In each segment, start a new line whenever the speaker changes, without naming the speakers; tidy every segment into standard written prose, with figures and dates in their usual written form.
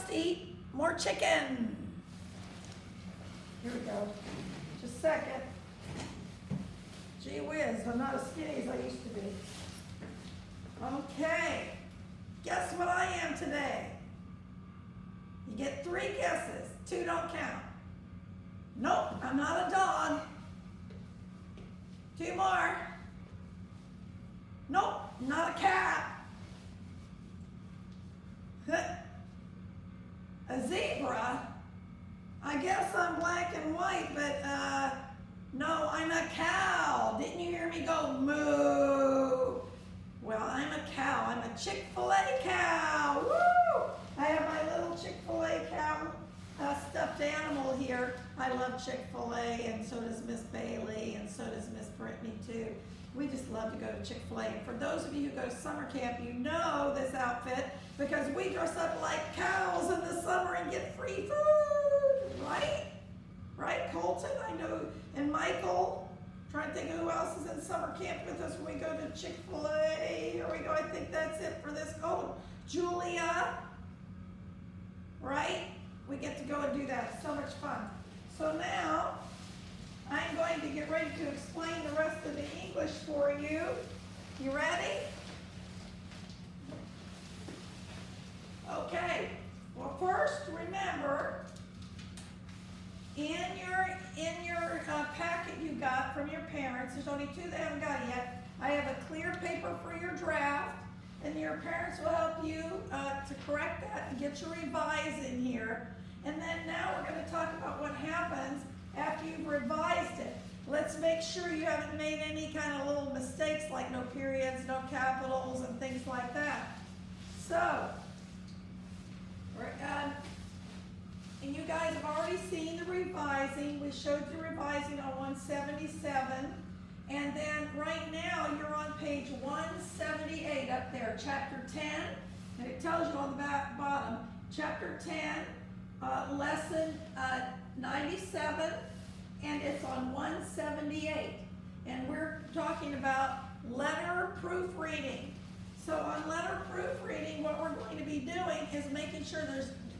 to eat more chicken. Here we go. Just a second. Gee whiz, I'm not as skinny as I used to be. Okay. Guess what I am today? You get 3 guesses. 2 don't count. Nope, I'm not a dog. 2 more. Nope, not a cat. A zebra? I guess I'm black and white, but no, I'm a cow. Didn't you hear me go moo? Well, I'm a cow. I'm a Chick-fil-A cow. Woo! I have my little Chick-fil-A cow stuffed animal here. I love Chick-fil-A, and so does Miss Bailey, and so does Miss Brittany too. We just love to go to Chick-fil-A. And for those of you who go to summer camp, you know this outfit because we dress up like cows in the summer and get free food, right? Right, Colton? I know, and Michael. Trying to think of who else is in summer camp with us when we go to Chick-fil-A. Here we go. I think that's it for this. Oh, Julia. Right? We get to go and do that. It's so much fun. So now, I'm going to get ready to explain the rest of the English for you. You ready? Okay. Well, first, remember, in your packet you got from your parents, there's only 2 that haven't got it yet. I have a clear paper for your draft, and your parents will help you to correct that and get your revise in here. And then now we're going to talk about what happens after you've revised it. Let's make sure you haven't made any kind of little mistakes like no periods, no capitals, and things like that. So, and you guys have already seen the revising. We showed you revising on 177. And then right now you're on page 178 up there, chapter 10. And it tells you on the bottom, chapter 10, lesson 97. And it's on 178. And we're talking about letter proofreading. So on letter proofreading, what we're going to be doing is making sure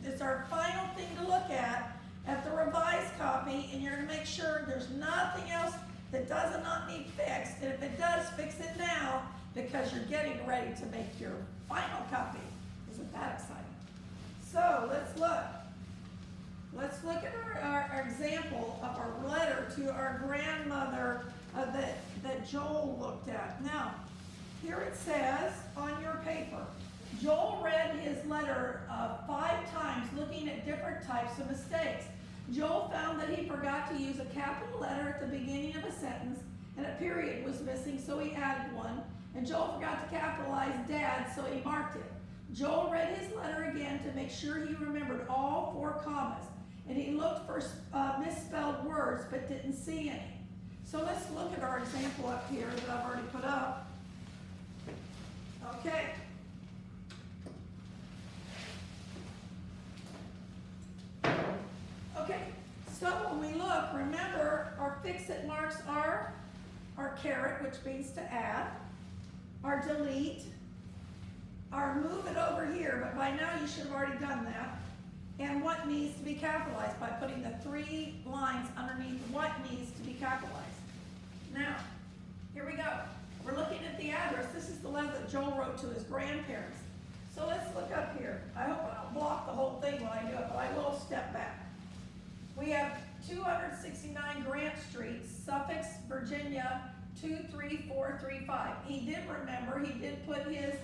it's our final thing to look at the revised copy, and you're going to make sure there's nothing else that does not need fixed. And if it does, fix it now because you're getting ready to make your final copy. Isn't that exciting? So let's look. Let's look at our example of our letter to our grandmother that Joel looked at. Now, here it says on your paper, Joel read his letter 5 times looking at different types of mistakes. Joel found that he forgot to use a capital letter at the beginning of a sentence and a period was missing, so he added one. And Joel forgot to capitalize Dad, so he marked it. Joel read his letter again to make sure he remembered all 4 commas. And he looked for misspelled words but didn't see any. So let's look at our example up here that I've already put up. Okay. Okay, so when we look, remember our fix-it marks are our caret, which means to add, our delete, our move it over here, but by now you should have already done that, and what needs to be capitalized by putting the 3 lines underneath what needs to be capitalized. Now, here we go. We're looking at the address. This is the letter that Joel wrote to his grandparents. So let's look up here. I hope I don't block the whole thing when I do it, but I will step back. We have 269 Grant Street, Suffolk, Virginia, 23435. He did remember, he did put his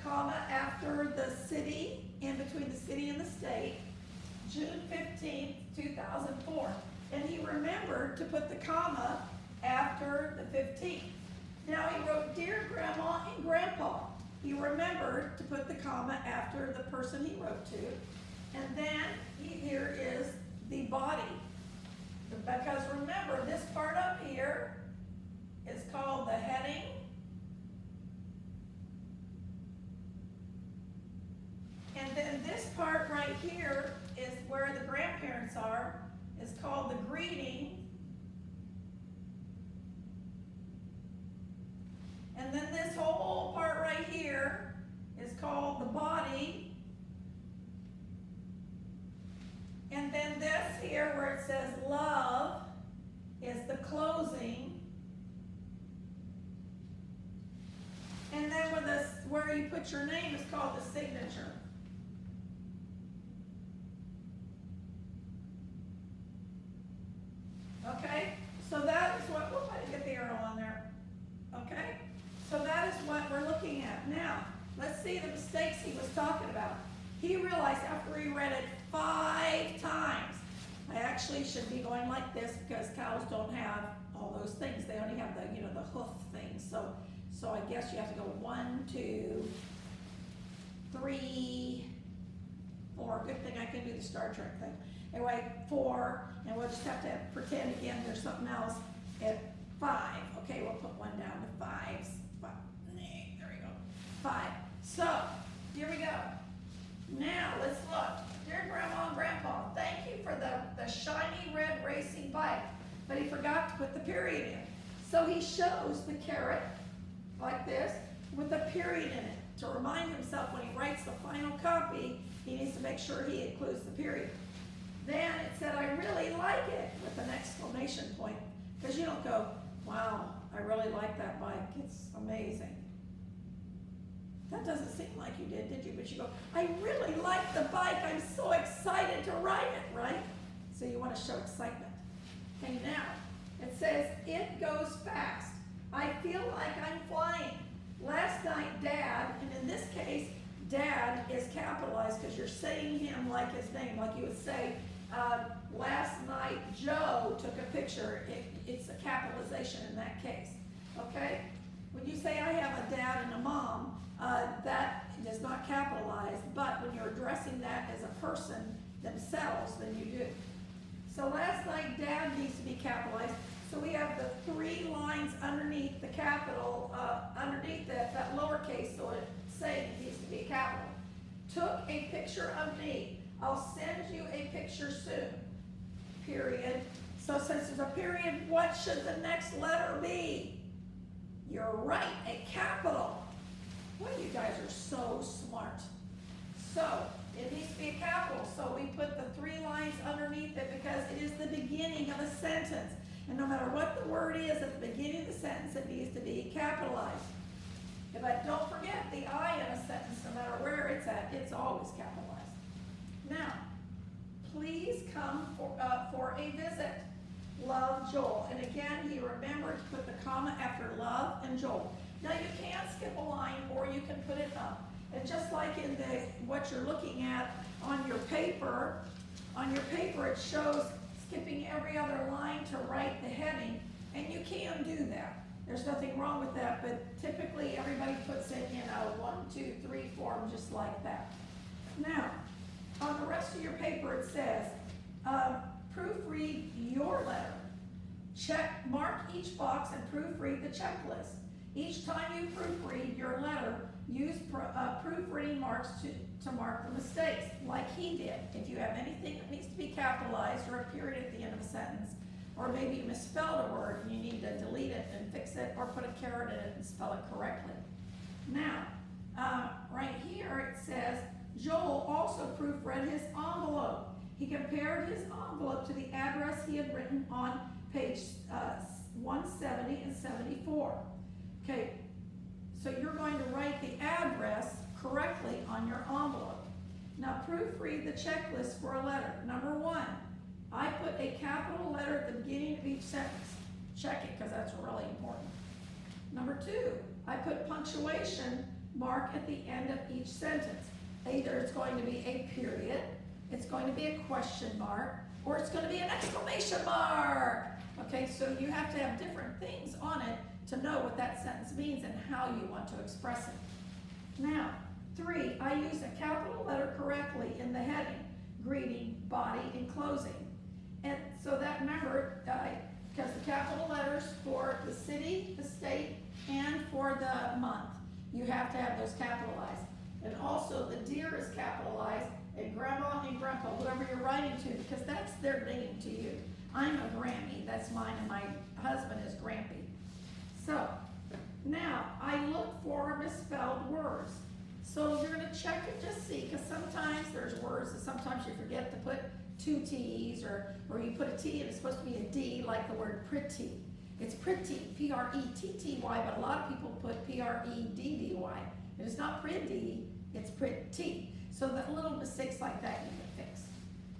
comma after the city, in between the city and the state, June 15th, 2004. And he remembered to put the comma after the 15th. Now he wrote, Dear Grandma and Grandpa. He remembered to put the comma after the person he wrote to. And then here is the body. Because remember, this part up here is called the heading. And then this part right here is where the grandparents are. It's called the greeting. And then this whole part right here is called the body. And then this here where it says love is the closing. And then with this, where you put your name is called the signature. Okay? So that is what, whoop, I didn't get the arrow on there. Okay? So that is what we're looking at. Now, let's see the mistakes he was talking about. He realized after he read it 5 times, I actually should be going like this because cows don't have all those things. They only have the, the hoof things. So I guess you have to go 1, 2, 3, 4. Good thing I can do the Star Trek thing. Anyway, 4, and we'll just have to pretend again there's something else at 5. Okay, we'll put 1 down to 5s. There we go. 5. So, here we go. Now, let's look. Dear Grandma and Grandpa, thank you for the shiny red racing bike, but he forgot to put the period in. So he shows the carrot like this with a period in it to remind himself when he writes the final copy, he needs to make sure he includes the period. Then it said, I really like it, with an exclamation point, because you don't go, wow, I really like that bike, it's amazing. That doesn't seem like you did you? But you go, I really like the bike, I'm so excited to ride it, right? So you want to show excitement. Okay, now, it says, it goes fast. I feel like I'm flying. Last night, Dad, and in this case, Dad is capitalized because you're saying him like his name, like you would say, last night Joe took a picture. It's a capitalization in that case, okay? When you say I have a dad and a mom, that is not capitalized, but when you're addressing that as a person themselves, then you do. So last night Dad needs to be capitalized. So we have the 3 lines underneath the capital, underneath that lowercase, so it's saying it needs to be capital. Took a picture of me. I'll send you a picture soon. Period. So since there's a period, what should the next letter be? You're right, a capital. Boy, you guys are so smart. So it needs to be a capital. So we put the 3 lines underneath it because it is the beginning of a sentence. And no matter what the word is at the beginning of the sentence, it needs to be capitalized. But don't forget the I in a sentence, no matter where it's at, it's always capitalized. Now, please come for a visit. Love, Joel. And again, he remembered to put the comma after love and Joel. Now you can skip a line or you can put it up. And just like in what you're looking at on your paper it shows skipping every other line to write the heading, and you can do that. There's nothing wrong with that, but typically everybody puts it in a 1, 2, 3 form just like that. Now, on the rest of your paper it says, proofread your letter. Mark each box and proofread the checklist. Each time you proofread your letter, use proofreading marks to mark the mistakes, like he did. If you have anything that needs to be capitalized or a period at the end of a sentence, or maybe you misspelled a word and you need to delete it and fix it, or put a caret in it and spell it correctly. Now, right here it says, Joel also proofread his envelope. He compared his envelope to the address he had written on page 170 and 74. Okay, so you're going to write the address correctly on your envelope. Now proofread the checklist for a letter. Number 1, I put a capital letter at the beginning of each sentence. Check it, because that's really important. Number 2, I put punctuation mark at the end of each sentence. Either it's going to be a period, it's going to be a question mark, or it's going to be an exclamation mark. Okay, so you have to have different things on it to know what that sentence means and how you want to express it. Now, 3, I use a capital letter correctly in the heading, greeting, body, and closing. And so that, remember, because the capital letters for the city, the state, and for the month, you have to have those capitalized. And also the dear is capitalized, and grandma and grandpa, whoever you're writing to, because that's their name to you. I'm a Grammy, that's mine, and my husband is Grampy. So, now, I look for misspelled words. So you're gonna check it, just see, because sometimes there's words that sometimes you forget to put two T's, or you put a T and it's supposed to be a D, like the word pretty. It's pretty, P-R-E-T-T-Y, but a lot of people put P-R-E-D-D-Y. It is not pretty, it's pretty. So that little mistakes like that you can fix.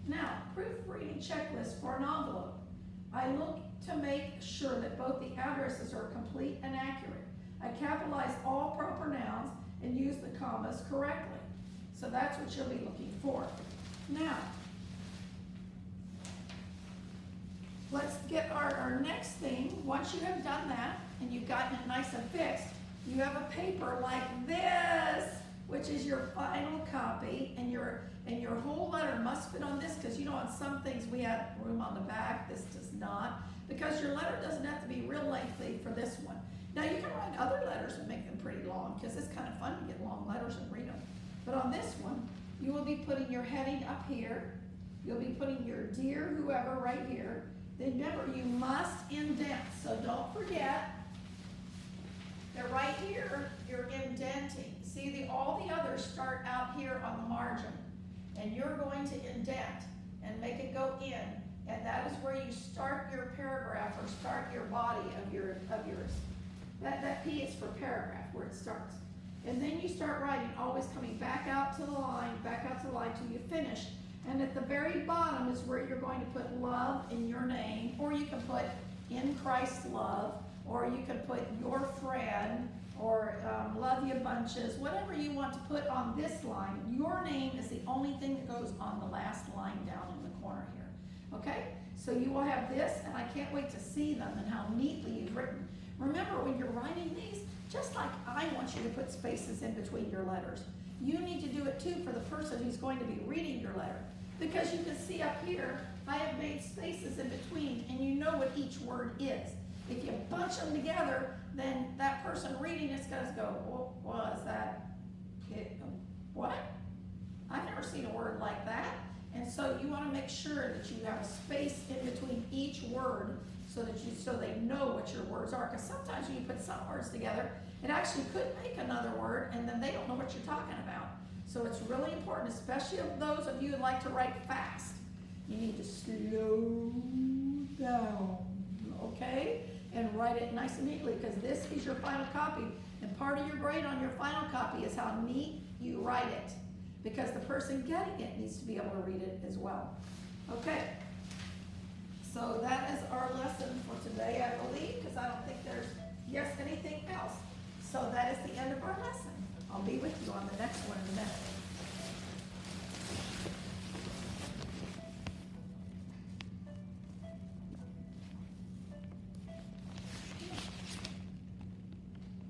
Now, proofreading checklist for an envelope. I look to make sure that both the addresses are complete and accurate. I capitalize all proper nouns and use the commas correctly. So that's what you'll be looking for. Now, let's get our next thing. Once you have done that and you've gotten it nice and fixed, you have a paper like this, which is your final copy, and your whole letter must fit on this, because you know on some things we have room on the back, this does not, because your letter doesn't have to be real lengthy for this one. Now you can write other letters and make them pretty long, because it's kind of fun to get long letters and read them. But on this one, you will be putting your heading up here, you'll be putting your dear whoever right here. Then remember, you must indent, so don't forget that right here, you're indenting. See, all the others start out here on the margin, and you're going to indent and make it go in, and that is where you start your paragraph or start your body of yours. That P is for paragraph, where it starts. And then you start writing, always coming back out to the line till you finish. And at the very bottom is where you're going to put love in your name, or you can put in Christ's love, or you can put your friend, or love you bunches, whatever you want to put on this line. Your name is the only thing that goes on the last line down in the corner here. Okay? So you will have this, and I can't wait to see them and how neatly you've written. Remember, when you're writing these, just like I want you to put spaces in between your letters, you need to do it too for the person who's going to be reading your letter. Because you can see up here, I have made spaces in between, and you know what each word is. If you bunch them together, then that person reading it's going to go, what was that? What? I've never seen a word like that. And so you want to make sure that you have a space in between each word so they know what your words are. Because sometimes when you put some words together, it actually could make another word, and then they don't know what you're talking about. So it's really important, especially of those of you who like to write fast. You need to slow down, okay? And write it nice and neatly, because this is your final copy. And part of your grade on your final copy is how neat you write it, because the person getting it needs to be able to read it as well. Okay, so that is our lesson for today, I believe, because I don't think there's, anything else. So that is the end of our lesson. I'll be with you on the next one in a minute.